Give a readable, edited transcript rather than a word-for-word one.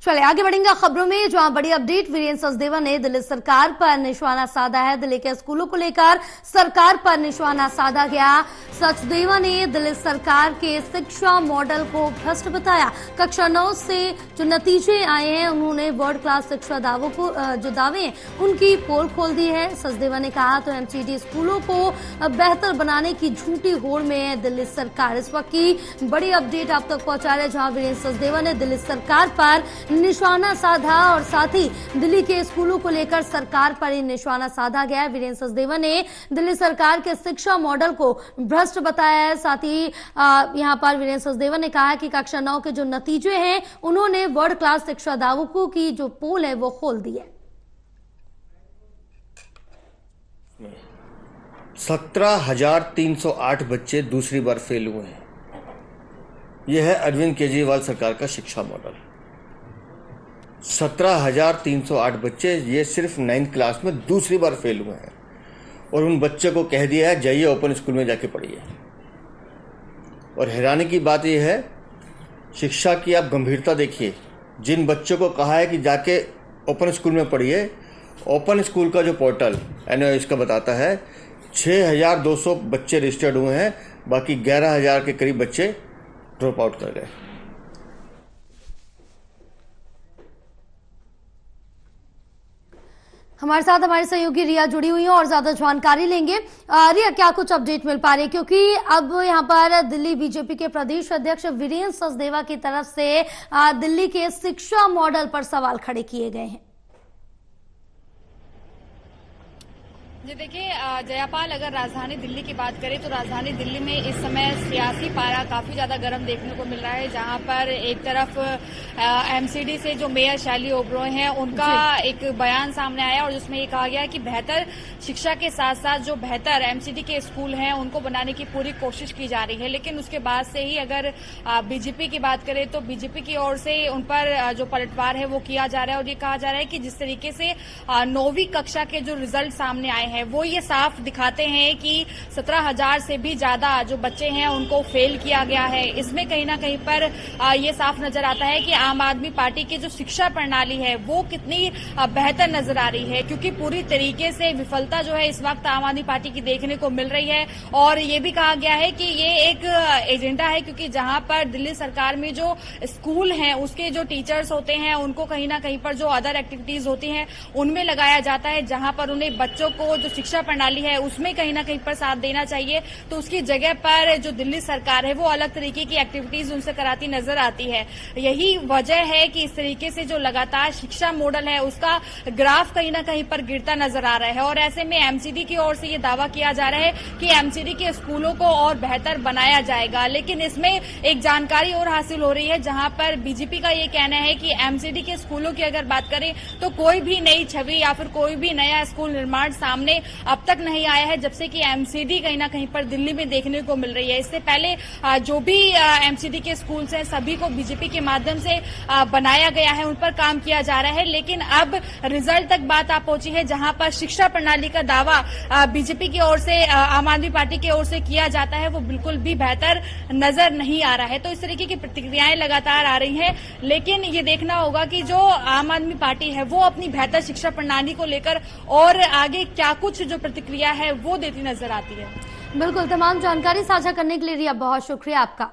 चलिए आगे बढ़ेंगे खबरों में, जहां बड़ी अपडेट वीरेंद्र सचदेवा ने दिल्ली सरकार पर निशाना साधा है। दिल्ली के स्कूलों को लेकर सरकार पर निशाना साधा गया। सचदेवा ने दिल्ली सरकार के शिक्षा मॉडल को भ्रष्ट बताया। कक्षा 9 से जो नतीजे आए हैं, उन्होंने वर्ल्ड क्लास शिक्षा दावों को जो दावे हैं उनकी पोल खोल दी है। सचदेवा ने कहा तो एमसीडी स्कूलों को बेहतर बनाने की झूठी होड़ में है दिल्ली सरकार। इस वक्त की बड़ी अपडेट आप तक पहुंचा रहे, जहां वीरेंद्र सचदेवा ने दिल्ली सरकार पर निशाना साधा और साथ ही दिल्ली के स्कूलों को लेकर सरकार पर ही निशाना साधा गया है। वीरेंद्र सचदेवा ने दिल्ली सरकार के शिक्षा मॉडल को भ्रष्ट बताया है। साथ ही यहां पर वीरेंद्र सचदेवा ने कहा कि कक्षा 9 के जो नतीजे हैं, उन्होंने वर्ल्ड क्लास शिक्षा दावों की जो पोल है वो खोल दी है। 17,308 बच्चे दूसरी बार फेल हुए हैं। यह है अरविंद केजरीवाल सरकार का शिक्षा मॉडल। 17,308 बच्चे ये सिर्फ 9th क्लास में दूसरी बार फेल हुए हैं, और उन बच्चों को कह दिया है जाइए ओपन स्कूल में जाके पढ़िए। और हैरानी की बात यह है, शिक्षा की आप गंभीरता देखिए। जिन बच्चों को कहा है कि जाके ओपन स्कूल में पढ़िए, ओपन स्कूल का जो पोर्टल एनओएस का बताता है 6,200 बच्चे रजिस्टर्ड हुए हैं, बाकी 11,000 के करीब बच्चे ड्रॉप आउट कर गए। हमारे साथ हमारे सहयोगी रिया जुड़ी हुई है और ज्यादा जानकारी लेंगे। रिया, क्या कुछ अपडेट मिल पा रही है, क्योंकि अब यहां पर दिल्ली बीजेपी के प्रदेश अध्यक्ष वीरेंद्र सचदेवा की तरफ से दिल्ली के शिक्षा मॉडल पर सवाल खड़े किए गए हैं। जी देखिए जयापाल, अगर राजधानी दिल्ली की बात करें तो राजधानी दिल्ली में इस समय सियासी पारा काफी ज्यादा गर्म देखने को मिल रहा है, जहां पर एक तरफ एमसीडी से जो मेयर शैली ओबरॉय हैं उनका एक बयान सामने आया और जिसमें ये कहा गया कि बेहतर शिक्षा के साथ साथ जो बेहतर एमसीडी के स्कूल हैं उनको बनाने की पूरी कोशिश की जा रही है। लेकिन उसके बाद से ही अगर बीजेपी की बात करें तो बीजेपी की ओर से उन पर जो पलटवार है वो किया जा रहा है और ये कहा जा रहा है कि जिस तरीके से 9वीं कक्षा के जो रिजल्ट सामने आए हैं वो ये साफ दिखाते हैं कि 17,000 से भी ज्यादा जो बच्चे हैं उनको फेल किया गया है। इसमें कहीं ना कहीं पर ये साफ नजर आता है कि आम आदमी पार्टी की जो शिक्षा प्रणाली है वो कितनी बेहतर नजर आ रही है, क्योंकि पूरी तरीके से विफलता जो है इस वक्त आम आदमी पार्टी की देखने को मिल रही है। और ये भी कहा गया है कि ये एक एजेंडा है, क्योंकि जहां पर दिल्ली सरकार में जो स्कूल हैं उसके जो टीचर्स होते हैं उनको कहीं ना कहीं पर जो अदर एक्टिविटीज होती हैं उनमें लगाया जाता है, जहां पर उन्हें बच्चों को जो शिक्षा प्रणाली है उसमें कहीं ना कहीं पर साथ देना चाहिए। तो उसकी जगह पर जो दिल्ली सरकार है वो अलग तरीके की एक्टिविटीज उनसे कराती नजर आती है। यही वजह है कि इस तरीके से जो लगातार शिक्षा मॉडल है उसका ग्राफ कहीं ना कहीं पर गिरता नजर आ रहा है। और ऐसे में एमसीडी की ओर से ये दावा किया जा रहा है कि एमसीडी के स्कूलों को और बेहतर बनाया जाएगा। लेकिन इसमें एक जानकारी और हासिल हो रही है, जहां पर बीजेपी का ये कहना है कि एमसीडी के स्कूलों की अगर बात करें तो कोई भी नई छवि या फिर कोई भी नया स्कूल निर्माण सामने अब तक नहीं आया है, जब से कि एमसीडी कहीं ना कहीं पर दिल्ली में देखने को मिल रही है। इससे पहले जो भी एमसीडी के स्कूल्स हैं सभी को बीजेपी के माध्यम से बनाया गया है, उन पर काम किया जा रहा है। लेकिन अब रिजल्ट तक बात आ पहुंची है, जहां पर शिक्षा प्रणाली का दावा बीजेपी की ओर से आम आदमी पार्टी की ओर से किया जाता है वो बिल्कुल भी बेहतर नजर नहीं आ रहा है। तो इस तरीके की प्रतिक्रियाएं लगातार आ रही हैं, लेकिन ये देखना होगा कि जो आम आदमी पार्टी है वो अपनी बेहतर शिक्षा प्रणाली को लेकर और आगे क्या कुछ जो प्रतिक्रिया है वो देती नजर आती है। बिल्कुल, तमाम जानकारी साझा करने के लिए रिया बहुत शुक्रिया आपका।